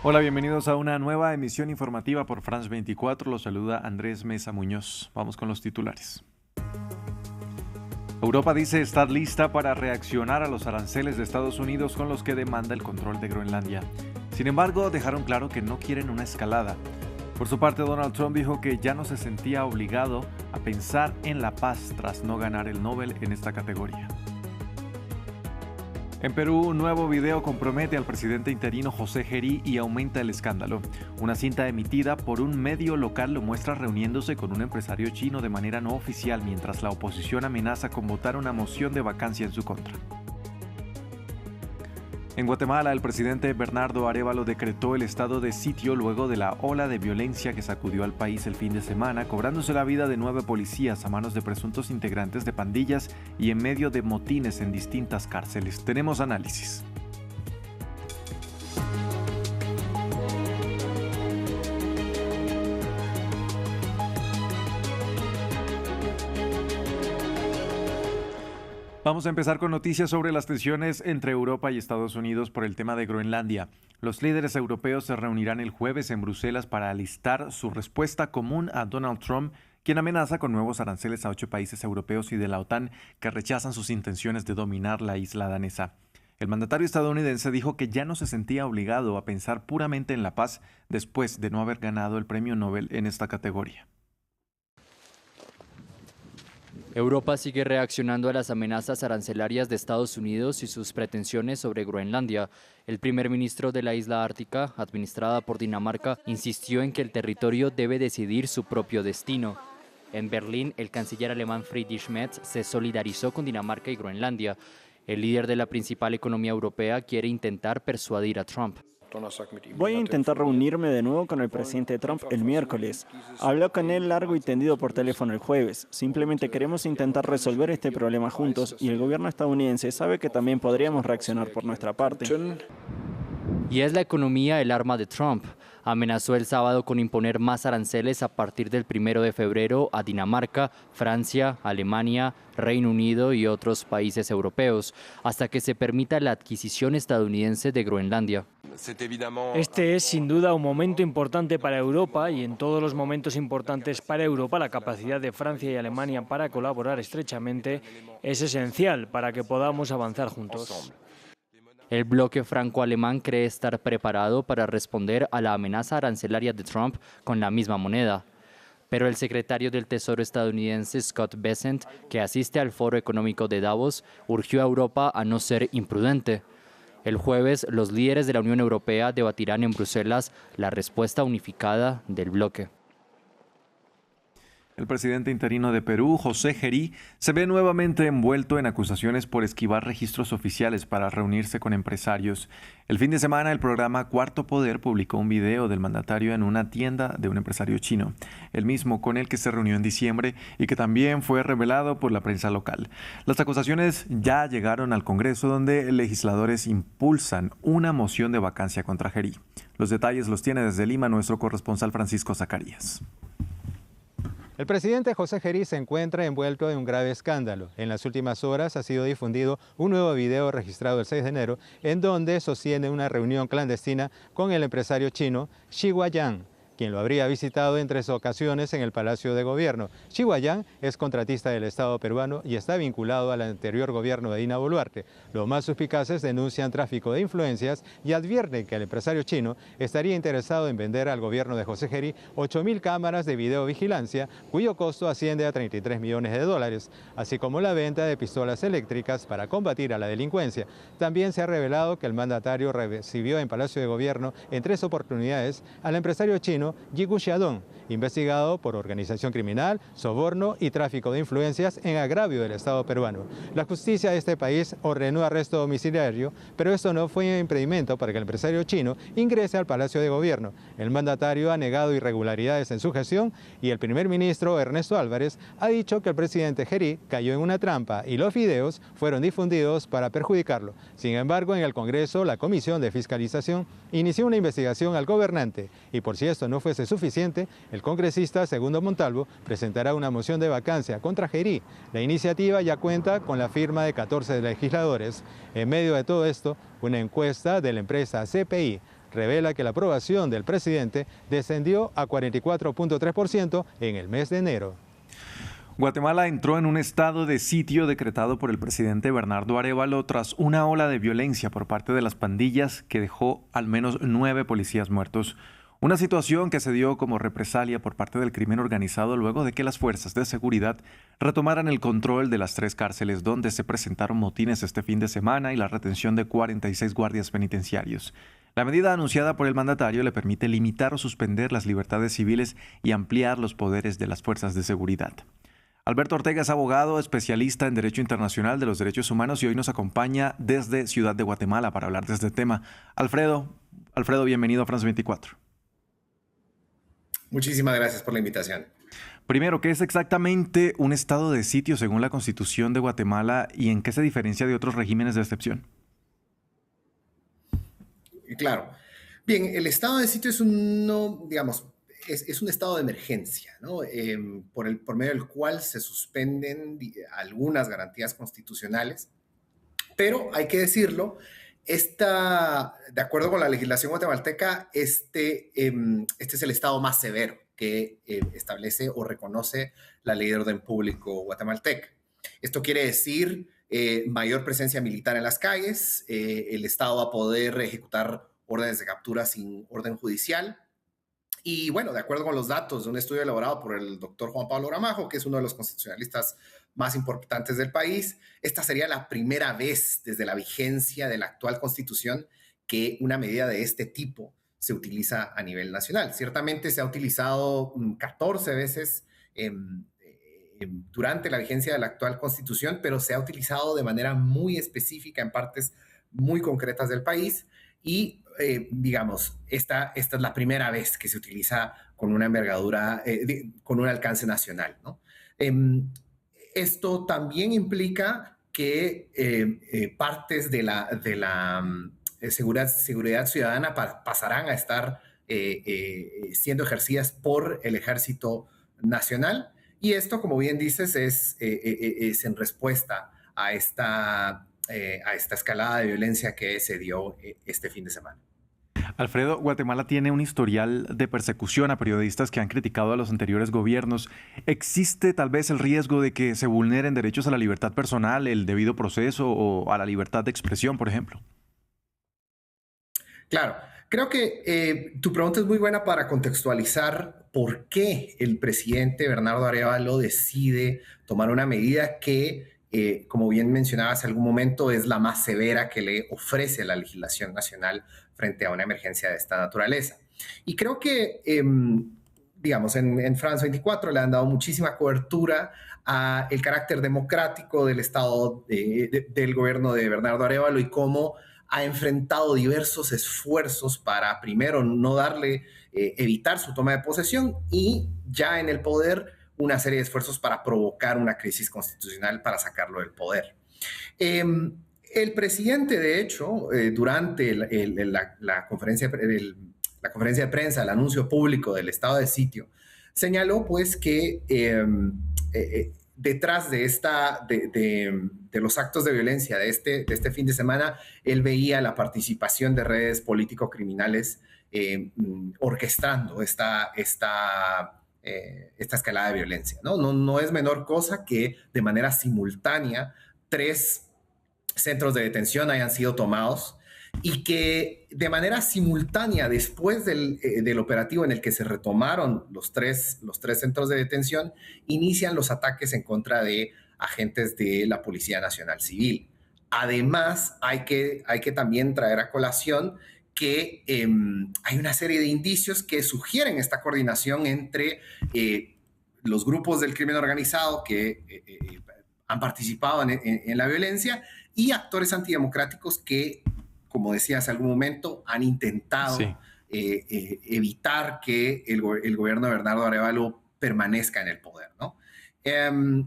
Hola, bienvenidos a una nueva emisión informativa por France 24. Los saluda Andrés Mesa Muñoz. Vamos con los titulares. Europa dice estar lista para reaccionar a los aranceles de Estados Unidos con los que demanda el control de Groenlandia. Sin embargo, dejaron claro que no quieren una escalada. Por su parte, Donald Trump dijo que ya no se sentía obligado a pensar en la paz tras no ganar el Nobel en esta categoría. En Perú, un nuevo video compromete al presidente interino José Gerí y aumenta el escándalo. Una cinta emitida por un medio local lo muestra reuniéndose con un empresario chino de manera no oficial mientras la oposición amenaza con votar una moción de vacancia en su contra. En Guatemala, el presidente Bernardo Arévalo decretó el estado de sitio luego de la ola de violencia que sacudió al país el fin de semana, cobrándose la vida de 9 policías a manos de presuntos integrantes de pandillas y en medio de motines en distintas cárceles. Tenemos análisis. Vamos a empezar con noticias sobre las tensiones entre Europa y Estados Unidos por el tema de Groenlandia. Los líderes europeos se reunirán el jueves en Bruselas para alistar su respuesta común a Donald Trump, quien amenaza con nuevos aranceles a 8 países europeos y de la OTAN que rechazan sus intenciones de dominar la isla danesa. El mandatario estadounidense dijo que ya no se sentía obligado a pensar puramente en la paz después de no haber ganado el premio Nobel en esta categoría. Europa sigue reaccionando a las amenazas arancelarias de Estados Unidos y sus pretensiones sobre Groenlandia. El primer ministro de la isla ártica, administrada por Dinamarca, insistió en que el territorio debe decidir su propio destino. En Berlín, el canciller alemán Friedrich Merz se solidarizó con Dinamarca y Groenlandia. El líder de la principal economía europea quiere intentar persuadir a Trump. Voy a intentar reunirme de nuevo con el presidente Trump el miércoles. Hablé con él largo y tendido por teléfono el jueves. Simplemente queremos intentar resolver este problema juntos y el gobierno estadounidense sabe que también podríamos reaccionar por nuestra parte. Y es la economía el arma de Trump. Amenazó el sábado con imponer más aranceles a partir del 1 de febrero a Dinamarca, Francia, Alemania, Reino Unido y otros países europeos, hasta que se permita la adquisición estadounidense de Groenlandia. Este es sin duda un momento importante para Europa y en todos los momentos importantes para Europa la capacidad de Francia y Alemania para colaborar estrechamente es esencial para que podamos avanzar juntos. El bloque franco-alemán cree estar preparado para responder a la amenaza arancelaria de Trump con la misma moneda. Pero el secretario del Tesoro estadounidense Scott Bessent, que asiste al Foro Económico de Davos, urgió a Europa a no ser imprudente. El jueves, los líderes de la Unión Europea debatirán en Bruselas la respuesta unificada del bloque. El presidente interino de Perú, José Gerí, se ve nuevamente envuelto en acusaciones por esquivar registros oficiales para reunirse con empresarios. El fin de semana, el programa Cuarto Poder publicó un video del mandatario en una tienda de un empresario chino, el mismo con el que se reunió en diciembre y que también fue revelado por la prensa local. Las acusaciones ya llegaron al Congreso, donde legisladores impulsan una moción de vacancia contra Gerí. Los detalles los tiene desde Lima nuestro corresponsal Francisco Zacarías. El presidente José Gerí se encuentra envuelto en un grave escándalo. En las últimas horas ha sido difundido un nuevo video registrado el 6 de enero en donde sostiene una reunión clandestina con el empresario chino Xi Guoyang, quien lo habría visitado en 3 ocasiones en el Palacio de Gobierno. Xi Guoyang es contratista del Estado peruano y está vinculado al anterior gobierno de Dina Boluarte. Los más suspicaces denuncian tráfico de influencias y advierten que el empresario chino estaría interesado en vender al gobierno de José Gerí 8.000 cámaras de videovigilancia, cuyo costo asciende a $33 millones, así como la venta de pistolas eléctricas para combatir a la delincuencia. También se ha revelado que el mandatario recibió en Palacio de Gobierno en 3 oportunidades al empresario chino Yi Xiaodong, investigado por organización criminal, soborno y tráfico de influencias en agravio del Estado peruano. La justicia de este país ordenó arresto domiciliario, pero esto no fue un impedimento para que el empresario chino ingrese al Palacio de Gobierno. El mandatario ha negado irregularidades en su gestión y el primer ministro Ernesto Álvarez ha dicho que el presidente Gerí cayó en una trampa y los videos fueron difundidos para perjudicarlo. Sin embargo, en el Congreso, la Comisión de Fiscalización inició una investigación al gobernante y por si esto no fuese suficiente, el congresista Segundo Montalvo presentará una moción de vacancia contra Gerí. La iniciativa ya cuenta con la firma de 14 legisladores. En medio de todo esto, una encuesta de la empresa CPI revela que la aprobación del presidente descendió a 44.3% en el mes de enero. Guatemala entró en un estado de sitio decretado por el presidente Bernardo Arévalo tras una ola de violencia por parte de las pandillas que dejó al menos 9 policías muertos. Una situación que se dio como represalia por parte del crimen organizado luego de que las fuerzas de seguridad retomaran el control de las 3 cárceles donde se presentaron motines este fin de semana y la retención de 46 guardias penitenciarios. La medida anunciada por el mandatario le permite limitar o suspender las libertades civiles y ampliar los poderes de las fuerzas de seguridad. Alberto Ortega es abogado, especialista en Derecho Internacional de los Derechos Humanos y hoy nos acompaña desde Ciudad de Guatemala para hablar de este tema. Alfredo, bienvenido a France 24. Muchísimas gracias por la invitación. Primero, ¿qué es exactamente un estado de sitio según la Constitución de Guatemala y en qué se diferencia de otros regímenes de excepción? Claro. Bien, el estado de sitio es un estado de emergencia, ¿no? Por medio del cual se suspenden algunas garantías constitucionales, pero hay que decirlo, de acuerdo con la legislación guatemalteca, este es el estado más severo que establece o reconoce la ley de orden público guatemalteca. Esto quiere decir mayor presencia militar en las calles, el Estado va a poder ejecutar órdenes de captura sin orden judicial. Y bueno, de acuerdo con los datos de un estudio elaborado por el doctor Juan Pablo Gramajo, que es uno de los constitucionalistas más importantes del país, esta sería la primera vez desde la vigencia de la actual Constitución que una medida de este tipo se utiliza a nivel nacional. Ciertamente se ha utilizado 14 veces durante la vigencia de la actual Constitución, pero se ha utilizado de manera muy específica en partes muy concretas del país y, esta es la primera vez que se utiliza con una envergadura, con un alcance nacional, ¿no? Esto también implica que partes de la seguridad ciudadana pasarán a estar siendo ejercidas por el Ejército Nacional. Y esto, como bien dices, es en respuesta a esta escalada de violencia que se dio este fin de semana. Alfredo, Guatemala tiene un historial de persecución a periodistas que han criticado a los anteriores gobiernos. ¿Existe tal vez el riesgo de que se vulneren derechos a la libertad personal, el debido proceso o a la libertad de expresión, por ejemplo? Claro, creo que tu pregunta es muy buena para contextualizar por qué el presidente Bernardo Arévalo decide tomar una medida que, como bien mencionaba hace algún momento, es la más severa que le ofrece la legislación nacional frente a una emergencia de esta naturaleza. Y creo que, en France 24 le han dado muchísima cobertura al carácter democrático del Estado, del gobierno de Bernardo Arévalo y cómo ha enfrentado diversos esfuerzos para, primero, evitar su toma de posesión y ya en el poder, una serie de esfuerzos para provocar una crisis constitucional para sacarlo del poder. El presidente, de hecho, durante la conferencia de prensa, el anuncio público del estado de sitio, señaló pues que detrás de los actos de violencia de este fin de semana, él veía la participación de redes político-criminales orquestando esta escalada de violencia, ¿no? No es menor cosa que de manera simultánea 3 centros de detención hayan sido tomados y que de manera simultánea después del operativo en el que se retomaron los tres centros de detención, inician los ataques en contra de agentes de la Policía Nacional Civil. Además, hay que también traer a colación que hay una serie de indicios que sugieren esta coordinación entre los grupos del crimen organizado que han participado en la violencia y actores antidemocráticos que, como decía hace algún momento, han intentado evitar que el gobierno de Bernardo Arévalo permanezca en el poder, ¿no?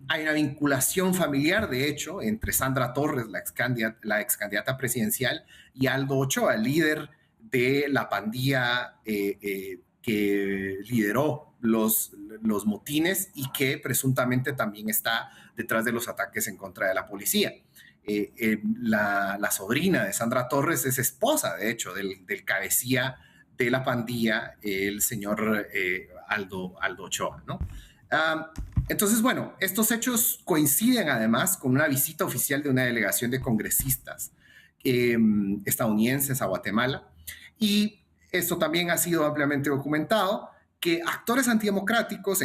Hay una vinculación familiar, de hecho, entre Sandra Torres, la ex candidata presidencial, y Aldo Ochoa, el líder de la pandilla que lideró los motines y que presuntamente también está detrás de los ataques en contra de la policía. la sobrina de Sandra Torres es esposa, de hecho, del cabecilla de la pandilla, el señor Aldo Ochoa, ¿no? Entonces, bueno, estos hechos coinciden además con una visita oficial de una delegación de congresistas estadounidenses a Guatemala, y esto también ha sido ampliamente documentado, que actores antidemocráticos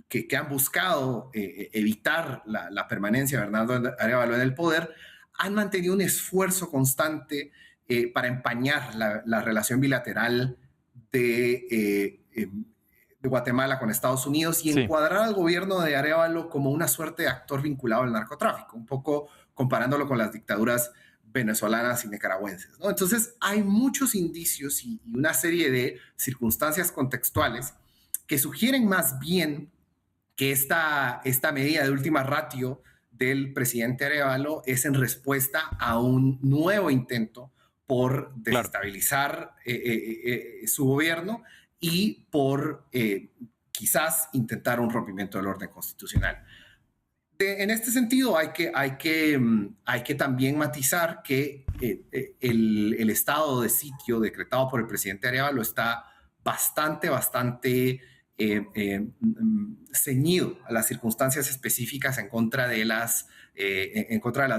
que han buscado evitar la permanencia de Bernardo Arévalo en el poder han mantenido un esfuerzo constante para empañar la relación bilateral de Guatemala con Estados Unidos y encuadrar al gobierno de Arévalo como una suerte de actor vinculado al narcotráfico, un poco comparándolo con las dictaduras venezolanas y nicaragüenses, ¿no? Entonces hay muchos indicios y una serie de circunstancias contextuales que sugieren más bien que esta medida de última ratio del presidente Arévalo es en respuesta a un nuevo intento por desestabilizar su gobierno y por quizás intentar un rompimiento del orden constitucional. En este sentido, hay que también matizar que el estado de sitio decretado por el presidente Arévalo está bastante ceñido a las circunstancias específicas en contra de las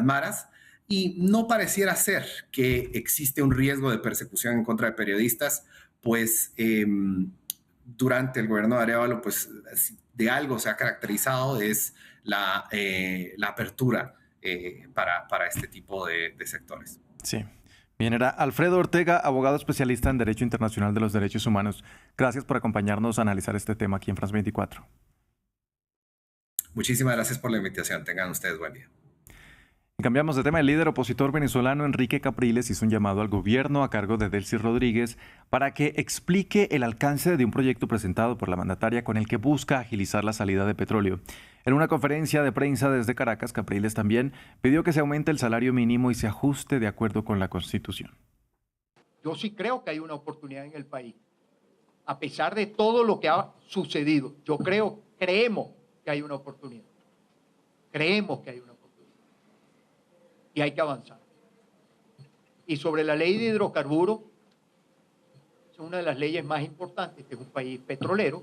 maras, y no pareciera ser que existe un riesgo de persecución en contra de periodistas, pues durante el gobierno de Arévalo, pues de algo se ha caracterizado es la apertura para este tipo de sectores. Sí. Bien, era Alfredo Ortega, abogado especialista en Derecho Internacional de los Derechos Humanos. Gracias por acompañarnos a analizar este tema aquí en France 24. Muchísimas gracias por la invitación. Tengan ustedes buen día. Cambiamos de tema. El líder opositor venezolano Enrique Capriles hizo un llamado al gobierno a cargo de Delcy Rodríguez para que explique el alcance de un proyecto presentado por la mandataria con el que busca agilizar la salida de petróleo. En una conferencia de prensa desde Caracas, Capriles también pidió que se aumente el salario mínimo y se ajuste de acuerdo con la Constitución. Yo sí creo que hay una oportunidad en el país. A pesar de todo lo que ha sucedido, creemos que hay una oportunidad. Creemos que hay una oportunidad. Y hay que avanzar. Y sobre la ley de hidrocarburos, es una de las leyes más importantes, que es un país petrolero,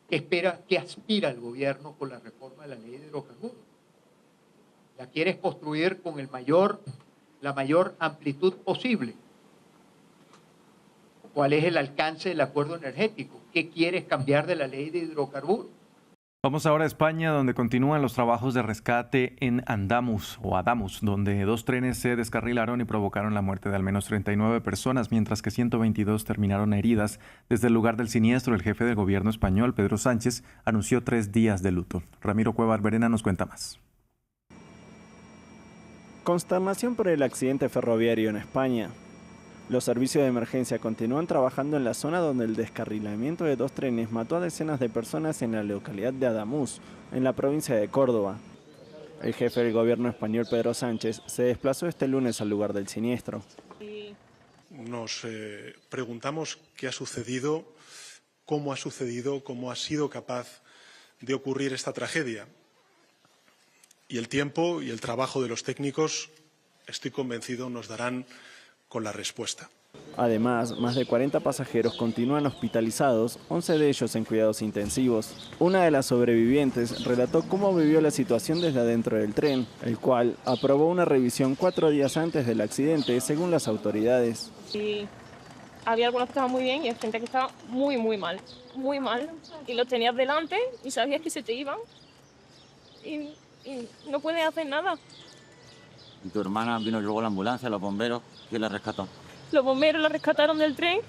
que aspira al gobierno con la reforma de la ley de hidrocarburos. La quieres construir con la mayor amplitud posible. ¿Cuál es el alcance del acuerdo energético? ¿Qué quieres cambiar de la ley de hidrocarburos? Vamos ahora a España, donde continúan los trabajos de rescate en Adamus, donde 2 trenes se descarrilaron y provocaron la muerte de al menos 39 personas, mientras que 122 terminaron heridas. Desde el lugar del siniestro, el jefe del gobierno español, Pedro Sánchez, anunció 3 días de luto. Ramiro Cueva Alberena nos cuenta más. Consternación por el accidente ferroviario en España. Los servicios de emergencia continúan trabajando en la zona donde el descarrilamiento de 2 trenes mató a decenas de personas en la localidad de Adamuz, en la provincia de Córdoba. El jefe del gobierno español, Pedro Sánchez, se desplazó este lunes al lugar del siniestro. Nos preguntamos qué ha sucedido, cómo ha sido capaz de ocurrir esta tragedia. Y el tiempo y el trabajo de los técnicos, estoy convencido, nos darán con la respuesta. Además, más de 40 pasajeros continúan hospitalizados, 11 de ellos en cuidados intensivos. Una de las sobrevivientes relató cómo vivió la situación desde adentro del tren, el cual aprobó una revisión 4 días antes del accidente, según las autoridades. Y había algunos que estaban muy bien y hay gente que estaba muy mal. Y los tenías delante y sabías que se te iban y no puedes hacer nada. ¿Y tu hermana vino luego la ambulancia, los bomberos? ¿Quién la rescató? Los bomberos la rescataron del tren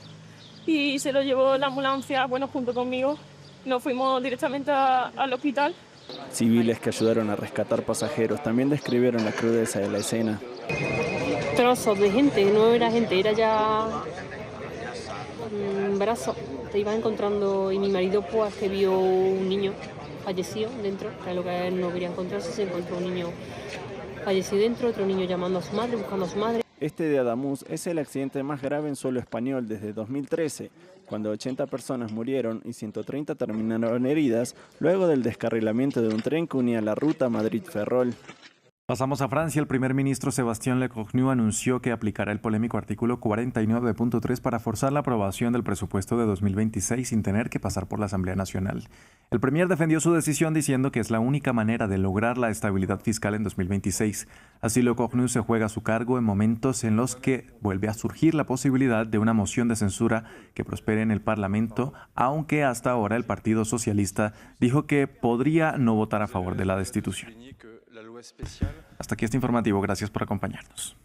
y se lo llevó la ambulancia, junto conmigo. Nos fuimos directamente al hospital. Civiles que ayudaron a rescatar pasajeros también describieron la crudeza de la escena. Trozos de gente, no era gente, era ya brazos. Te ibas encontrando y mi marido pues que vio un niño fallecido dentro, que es lo que él no quería encontrarse, se encontró un niño fallecido dentro, otro niño llamando a su madre, buscando a su madre. Este de Adamuz es el accidente más grave en suelo español desde 2013, cuando 80 personas murieron y 130 terminaron heridas luego del descarrilamiento de un tren que unía la ruta Madrid-Ferrol. Pasamos a Francia. El primer ministro Sébastien Lecornu anunció que aplicará el polémico artículo 49.3 para forzar la aprobación del presupuesto de 2026 sin tener que pasar por la Asamblea Nacional. El premier defendió su decisión diciendo que es la única manera de lograr la estabilidad fiscal en 2026. Así, Lecornu se juega su cargo en momentos en los que vuelve a surgir la posibilidad de una moción de censura que prospere en el Parlamento, aunque hasta ahora el Partido Socialista dijo que podría no votar a favor de la destitución. Hasta aquí este informativo. Gracias por acompañarnos.